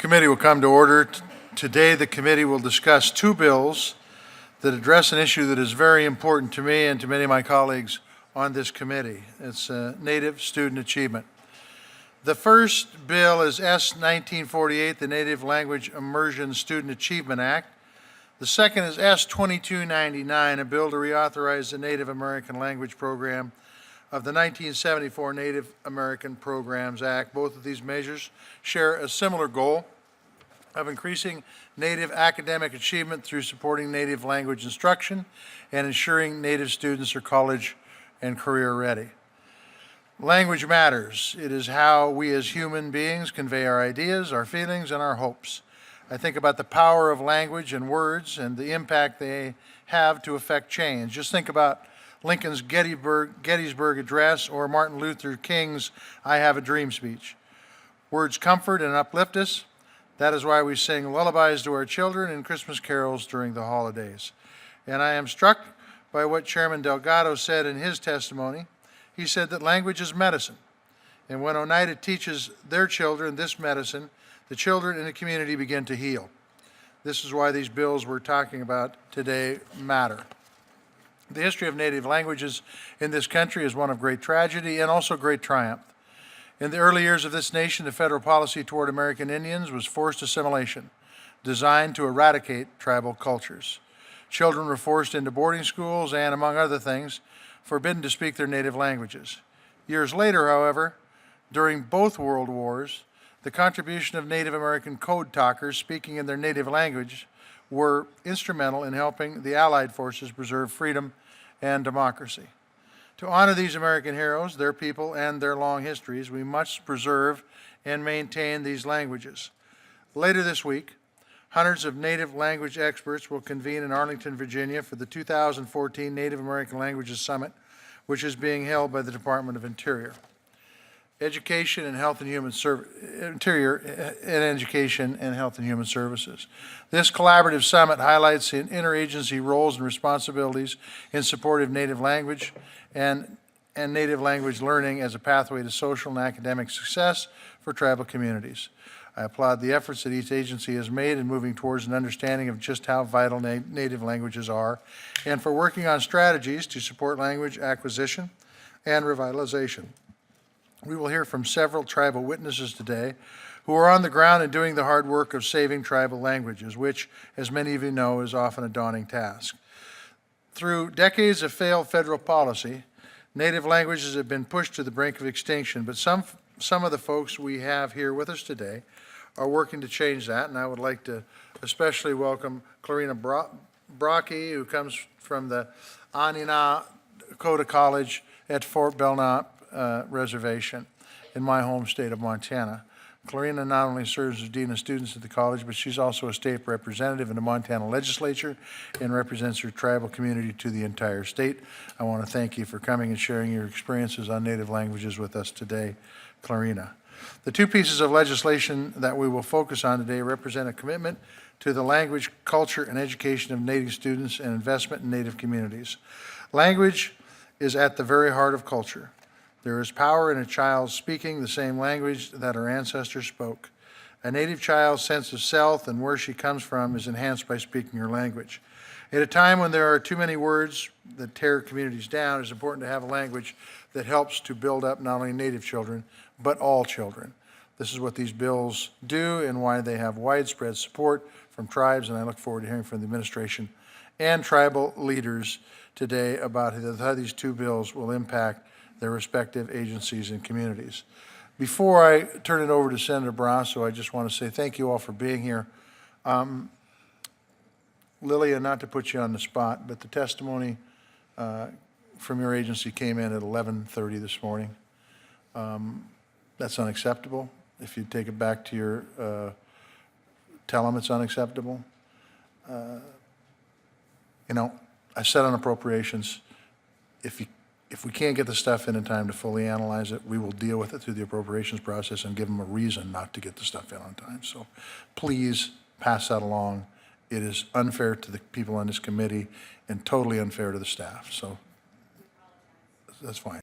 Committee will come to order. Today, the committee will discuss two bills that address an issue that is very important to me and to many of my colleagues on this committee. It's Native Student Achievement. The first bill is S. 1948, the Native Language Immersion Student Achievement Act. The second is S. 2299, a bill to reauthorize the Native American Language Program of the 1974 Native American Programs Act. Both of these measures share a similar goal of increasing Native academic achievement through supporting Native language instruction and ensuring Native students are college and career ready. Language matters. It is how we as human beings convey our ideas, our feelings, and our hopes. I think about the power of language and words and the impact they have to affect change. Just think about Lincoln's Gettysburg Address or Martin Luther King's I Have a Dream speech. Words comfort and uplift us. That is why we sing lullabies to our children and Christmas carols during the holidays. And I am struck by what Chairman Delgado said in his testimony. He said that language is medicine. And when Oneida teaches their children this medicine, the children in the community begin to heal. This is why these bills we're talking about today matter. The history of Native languages in this country is one of great tragedy and also great triumph. In the early years of this nation, the federal policy toward American Indians was forced assimilation, designed to eradicate tribal cultures. Children were forced into boarding schools and, among other things, forbidden to speak their native languages. Years later, however, during both world wars, the contribution of Native American code talkers speaking in their native language were instrumental in helping the Allied forces preserve freedom and democracy. To honor these American heroes, their people, and their long histories, we must preserve and maintain these languages. Later this week, hundreds of Native language experts will convene in Arlington, Virginia for the 2014 Native American Languages Summit, which is being held by the Department of Interior. Education and Health and Human Education and Health and Human Services. This collaborative summit highlights the interagency roles and responsibilities in support of Native language and Native language learning as a pathway to social and academic success for tribal communities. I applaud the efforts that each agency has made in moving towards an understanding of just how vital Native languages are and for working on strategies to support language acquisition and revitalization. We will hear from several tribal witnesses today who are on the ground and doing the hard work of saving tribal languages, which, as many of you know, is often a daunting task. Through decades of failed federal policy, Native languages have been pushed to the brink of extinction, but some of the folks we have here with us today are working to change that, and I would like to especially welcome Clarina Brockie, who comes from the Anina Dakota College at Fort Belknap Reservation in my home state of Montana. Clarina not only serves as Dean of Students at the college, but she's also a state representative in the Montana legislature and represents her tribal community to the entire state. I want to thank you for coming and sharing your experiences on Native languages with us today, Clarina. The two pieces of legislation that we will focus on today represent a commitment to the language, culture, and education of Native students and investment in Native communities. Language is at the very heart of culture. There is power in a child speaking the same language that her ancestors spoke. A Native child's sense of self and where she comes from is enhanced by speaking her language. At a time when there are too many words that tear communities down, it's important to have a language that helps to build up not only Native children, but all children. This is what these bills do and why they have widespread support from tribes, and I look forward to hearing from the administration and tribal leaders today about how these two bills will impact their respective agencies and communities. Before I turn it over to Senator Barrasso, I just want to say thank you all for being here. Lillian, not to put you on the spot, but the testimony from your agency came in at 11:30 this morning. That's unacceptable. If you take it back to your, tell them it's unacceptable. You know, I said on appropriations, if we can't get the stuff in time to fully analyze it, we will deal with it through the appropriations process and give them a reason not to get the stuff in on time. So please pass that along. It is unfair to the people on this committee and totally unfair to the staff. So that's fine.